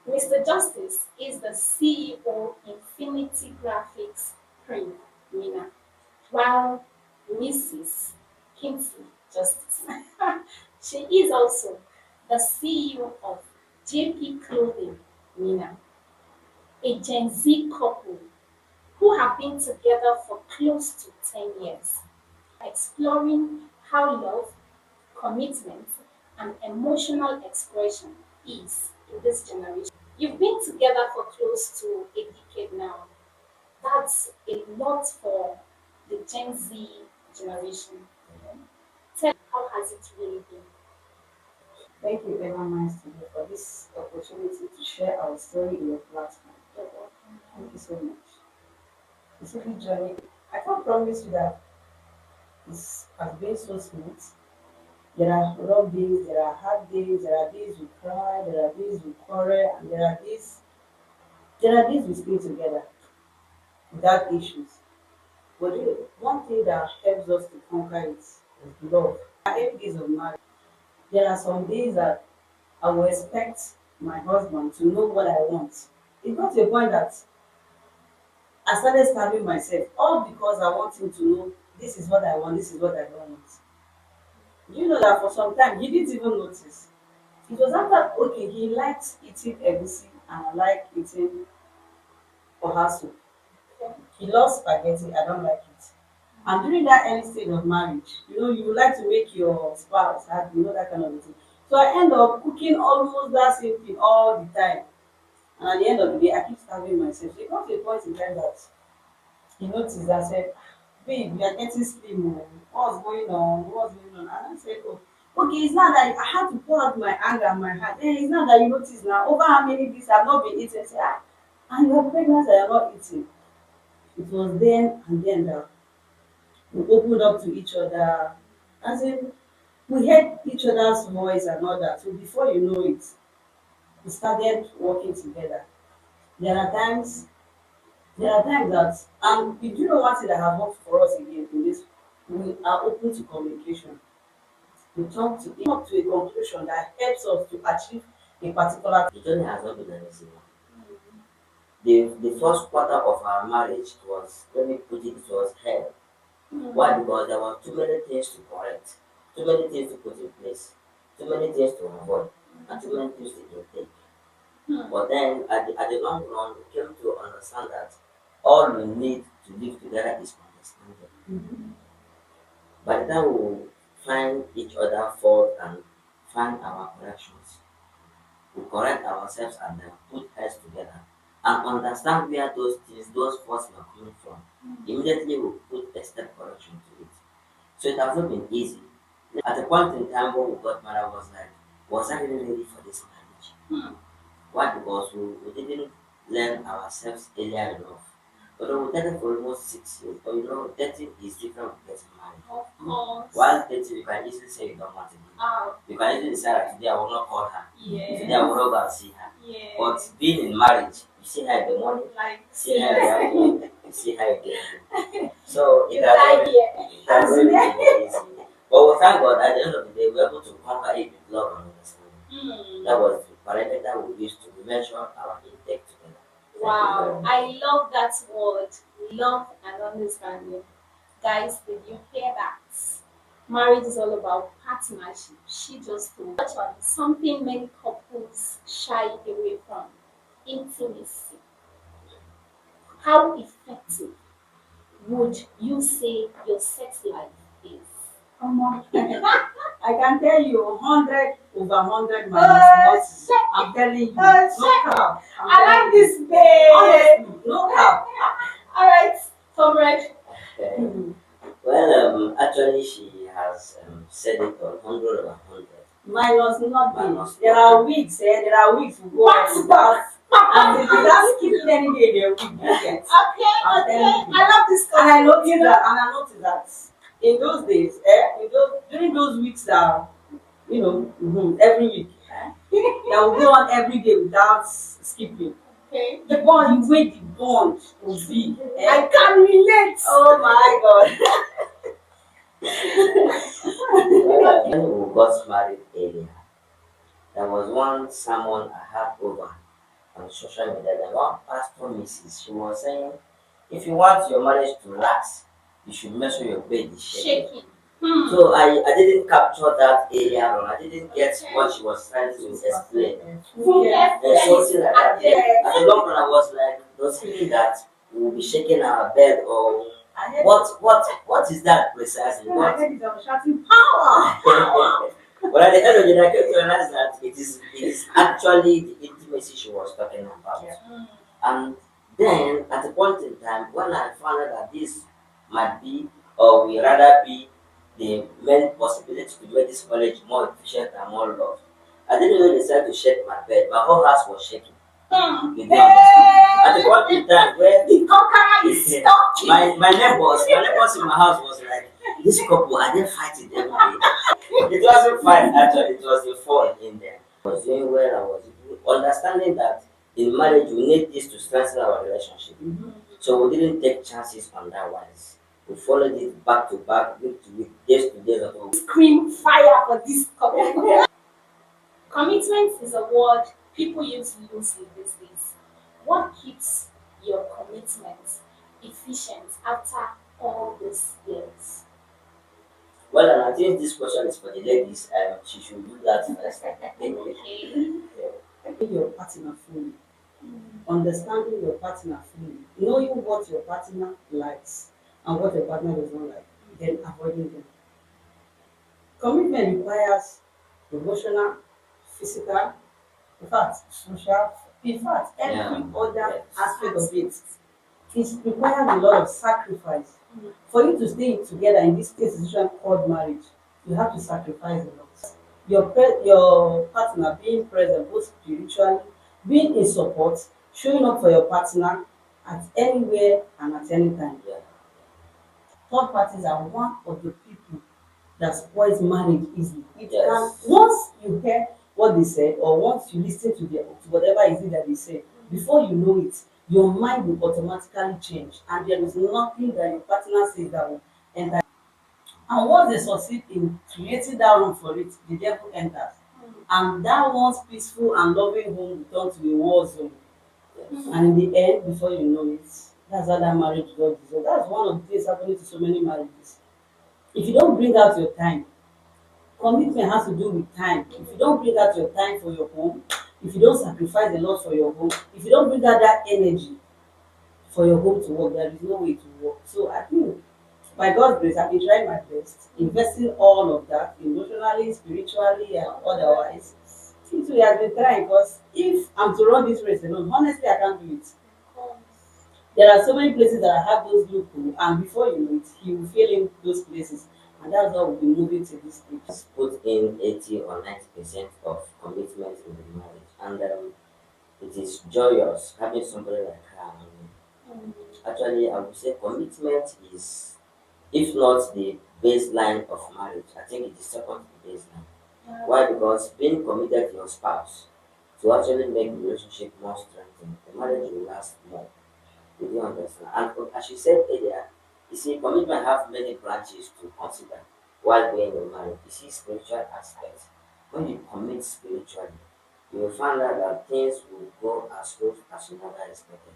Mr. Justice is the CEO Infinity Graphics Print, Mina, while Mrs. Kingsley Justice. She is also the CEO of JP Clothing, Mina, a Gen Z couple who have been together for close to 10 years, exploring how love, commitment, and emotional expression is in this generation. You've been together for close to a decade now. That's a lot for the Gen Z generation. Tell me, how has it really been? Thank you, Wholemind Studio, for this opportunity to share our story in your platform. You're welcome. Thank you so much. It's really journey. I can't promise you that this has been so smooth. There are rough days, there are hard days, there are days we cry, there are days we quarrel, and there are days we stay together without issues. But one thing that helps us to conquer it is love. Every days of marriage, there are some days that I will expect my husband to know what I want. It got to a point that I started starving myself, all because I want him to know this is what I want, this is what I don't want. Do you know that for some time he didn't even notice? It was after, okay, he liked eating egusi and I like eating oha soup. He loves spaghetti, I don't like it. And during that early stage of marriage, you would like to make your spouse happy, that kind of a thing. So I end up cooking almost that same thing all the time. And at the end of the day, I keep starving myself. So it got to a point in time that he noticed. I said, babe, you are getting slim. Oh. What's going on? What's going on? And I said, oh, okay, it's not that I had to pour out my anger and my heart. It's not that you notice now. Over how many days I've not been eating? I said, and you're pregnant and you're not eating. It was then and then that we opened up to each other. As in, we heard each other's voice and all that. So before you know it, we started working together. There are times, there are times that, and do you know one thing that has worked for us again in this? We are open to communication. We talk to a conclusion that helps us to achieve a particular. The journey has not been an easy one. The first quarter of our marriage was, let me put it, it was hell. Why? Because there were too many things to correct, too many things to put in place, too many things to avoid, and too many things to intake. But then, at the long run, we came to understand that all we need to live together is understanding. By the time we find each other fault and find our corrections, we correct ourselves and then put heads together and understand where those things, those faults were coming from. Immediately we put a step correction to it. So it has not been easy. At a point in time when we got married, I was like, was I really ready for this marriage? Why? Because we didn't learn ourselves earlier enough. But we dated for almost 6 years. But dating is different from getting married. Of course. While dating, you can easily say you don't want to be. You can easily decide that today I will not call her. Yes. Today I will not go and see her. Yes. But being in marriage, you see her in the morning, Like, see her in the afternoon, you see her again. So you die here. it has not been easy. But we thank God at the end of the day, we were able to conquer it with love and understanding. That was the parameter we used to measure our intake together. Thank you very Wow, much. I love that word, love and understanding. Guys, did you hear that? Marriage is all about partnership. She just told us something many couples shy away from: intimacy. How effective would you say your sex life is? Come on. I can tell you 100 over 100 minus not. I'm telling you. No cap. I like this babe. Honestly, no cap. All right, Comrade. Well, actually, she has said it on 100 over 100. Minus nothing. Minus There are weeks, there are weeks we go Back to without, and if you don't skip any day in a week, you get. Okay, I'm okay. telling you. I love this And I noticed you know. that, in those days, during those weeks that, every week, that will go on every day without skipping. Okay. The way the bond will be. I can relate. Oh my God. When we got married earlier, there was one sermon I had over on social media that one pastor missus, she was saying, if you want your marriage to last, you should make sure your bed is shaking. Shaking. So I didn't capture that area wrong. I didn't get what she was trying to explain. There's something like that. At the long run, I was like, does it mean that we will be shaking our bed or what is that precisely? What? But at the end of the day, I came to realize that it is actually the intimacy she was talking about. And then at a point in time when I found out that this might be or will rather be the main possibility to make this marriage more efficient and more loved, I didn't even decide to shake my bed. My whole house was shaking. You don't understand? At the point in time when The conqueror is stuck. my neighbors in my house was like, this couple are they fighting every day? It wasn't fight actually, it was a fall in there. I was doing well, I was understanding that in marriage we need this to strengthen our relationship. So we didn't take chances on that ones. We followed it back to back, week to week, days to days until Scream fire for this commitment. Commitment is a word people use loosely these days. What keeps your commitment efficient after all these years? well, and I think this question is for the ladies, she should do that first. Okay. Knowing your partner fully, understanding your partner fully, knowing what your partner likes and what your partner does not like, then avoiding them. Commitment requires emotional, physical, in fact, social, in fact, every Yeah. other Yes. aspect of it. It requires a lot of sacrifice. For you to stay together in this institution called marriage, you have to sacrifice a lot. Your partner being present both spiritually, being in support, showing up for your partner at anywhere and at any time. Yeah. Third parties are one of the people that spoils marriage easily. It Yes. can once you hear what they said or once you listen to whatever is it that they say, before you know it, your mind will automatically change and there is nothing that your partner says that will enter. And once they succeed in creating that room for it, the devil enters. And that once peaceful and loving home will turn to a war zone. Yes. And in the end, before you know it, that's how that marriage got dissolved. That's one of the things happening to so many marriages. If you don't bring out your time, commitment has to do with time. If you don't bring out your time for your home, if you don't sacrifice a lot for your home, if you don't bring out that energy for your home to work, there is no way to work. So I think by God's grace, I've been trying my best, investing all of that emotionally, spiritually, and otherwise. It too has been trying because if I'm to run this race alone, honestly, I can't do it. There are so many places that I have those loopholes, and before you know it, he will fill in those places, and that's how we'll be moving to this stage. Put in 80 or 90% of commitment in the marriage, and it is joyous having somebody like her. Actually, I would say commitment is, if not the baseline of marriage, I think it is second to the baseline. Why? Because being committed to your spouse to actually make the relationship more strengthened, the marriage will last more. Do you understand? And as you said earlier, you see, commitment have many branches to consider while being in marriage. You see, spiritual aspects. When you commit spiritually, you will find out that things will go as smooth as you never expected.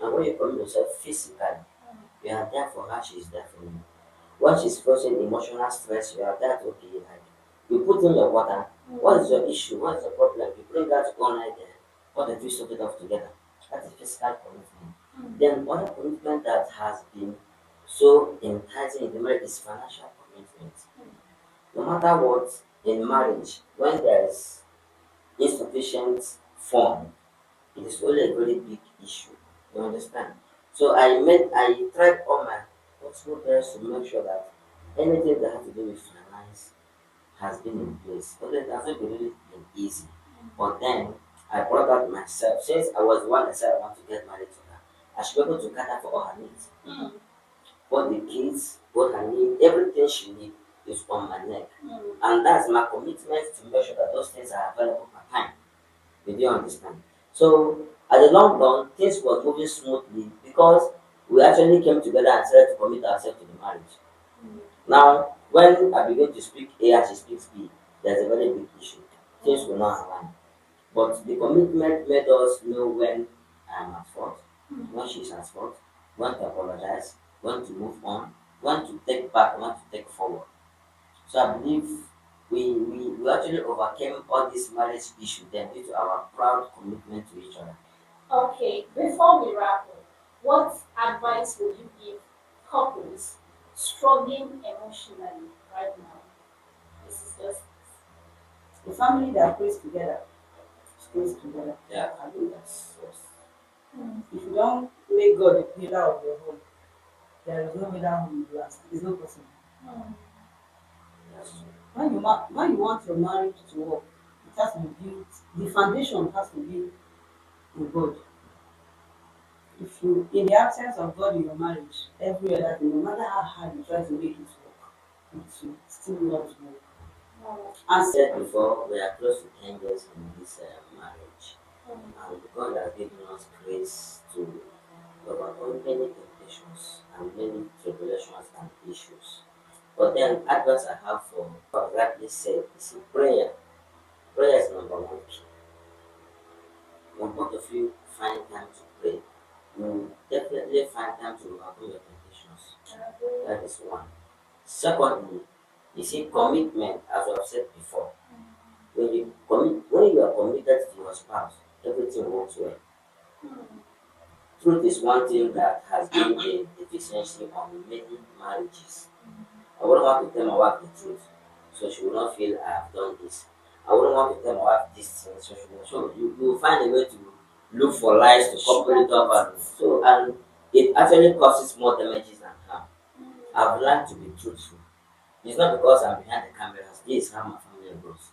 And when you commit yourself physically, you are there for her, she is there for you. When she's facing emotional stress, you are there to okay, like you put in your water. What is your issue? What is your problem? You bring that all night there. What if you sort it off together? That is physical commitment. Then other commitment that has been so enticing in the marriage is financial commitment. No matter what in marriage, when there is insufficient fund, it is only a very big issue. You understand? So I tried all my possible best to make sure that anything that has to do with finance has been in place. But it hasn't been really been easy. But then I brought out myself since I was the one that said I want to get married to her. I should be able to cater for all her needs. Both the kids, both her needs, everything she needs is on my neck. And that's my commitment to make sure that those things are available per time. Did you understand? So at the long run, things were moving smoothly because we actually came together and started to commit ourselves to the marriage. Now, when I begin to speak A and she speaks B, there's a very big issue. Things will not align. But the commitment made us know when I'm at fault, when she's at fault, when to apologize, when to move on, when to take back, when to take forward. So I believe we actually overcame all these marriage issues then due to our proud commitment to each other. Okay, before we wrap up, what advice would you give couples struggling emotionally right now? This is just A family that prays together stays together. Yeah. I think that's mm, if you don't make God the pillar of your home, there is no way that home will last. It's not possible. mm, That's true. When you want your marriage to work, it has to be built. The foundation has to be in God. If you, in the absence of God in your marriage, every other thing, no matter how hard you try to make it work, it will still not work. mm, And Said before, we are close to 10 years in this marriage, mm. and God has given us grace to overcome many temptations and many tribulations and issues. But then, advice I have for what rightly said is in prayer. Prayer is number one key. When both of you find time to pray, you definitely find time to overcome your temptations. That is one. Secondly, you see commitment, as I've said before. When you are committed to your spouse, everything works well. Truth is one thing that has been a deficiency on many marriages. I wouldn't want to tell my wife the truth, so she will not feel I have done this. I wouldn't want to tell my wife this thing, so she will. So you will find a way to look for lies to couple it up, and it actually causes more damages than harm. I've learned to be truthful. It's not because I'm behind the cameras. This is how my family grows.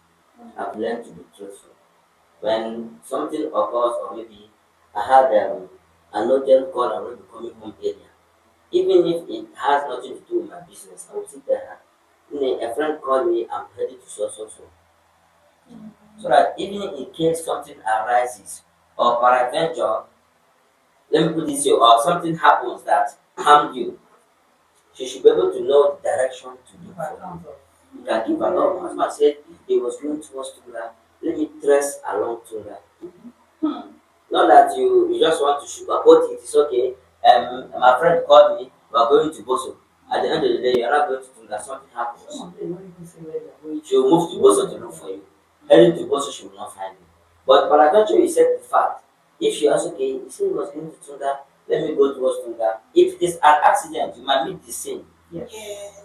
I've learned to be truthful. When something occurs, or maybe I had an urgent call, I will be coming home earlier. Even if it has nothing to do with my business, I will sit there. A friend called me, I'm headed to so. So that even in case something arises, or peradventure, let me put this here, or something happens that harm you, she should be able to know the direction to look for. You can give an up. As I said, he was going towards Tunga. Let me trace along Tunga. Not that you just want to sugarcoat it. It's okay. My friend called me. We are going to Boso. At the end of the day, you are not going to Tunga. Something happens. She will move to Boso to look for you. Heading to Boso, she will not find you. But Paraventure, you said the fact. If she was okay, you say he was going to Tunga. Let me go towards Tunga. If it is an accident, you might meet the scene. yes. Yes.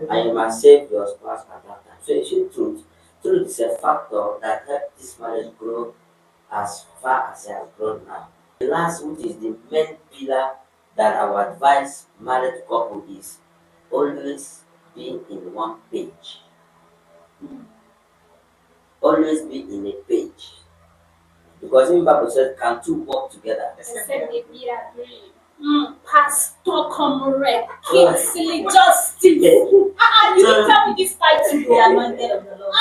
And you must save your spouse at that time. So you see, truth. Truth is a factor that helped this marriage grow as far as it has grown now. The last, which is the main pillar that our advice married couple is always be in one page. Always be in a page. Because in Bible says, can two walk together? Except they be agree. Pastor Comrade, Kingsley Justice. You didn't tell me this title. The anointed of the Lord.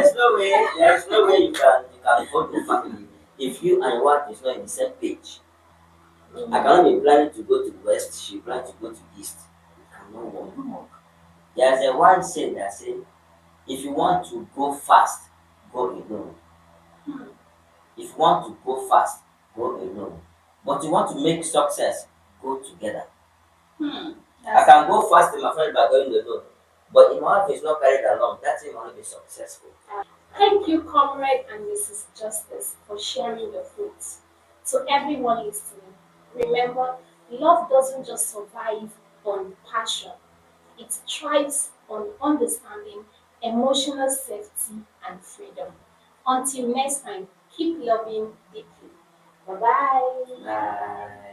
So there's no way you can hold the family if you and your wife is not in the same page. I cannot be planning to go to the west, she plans to go to the east. It cannot work. There's a one saying that says, if you want to go fast, go alone. If you want to go fast, go alone. But you want to make success, go together. I can go fast in my friend by going alone. But if my wife is not carried along, that thing will not be successful. Thank you, Comrade and Mrs. Justice, for sharing your fruits. To everyone listening, remember, love doesn't just survive on passion, it thrives on understanding, emotional safety, and freedom. Until next time, keep loving deeply. Bye bye. Bye.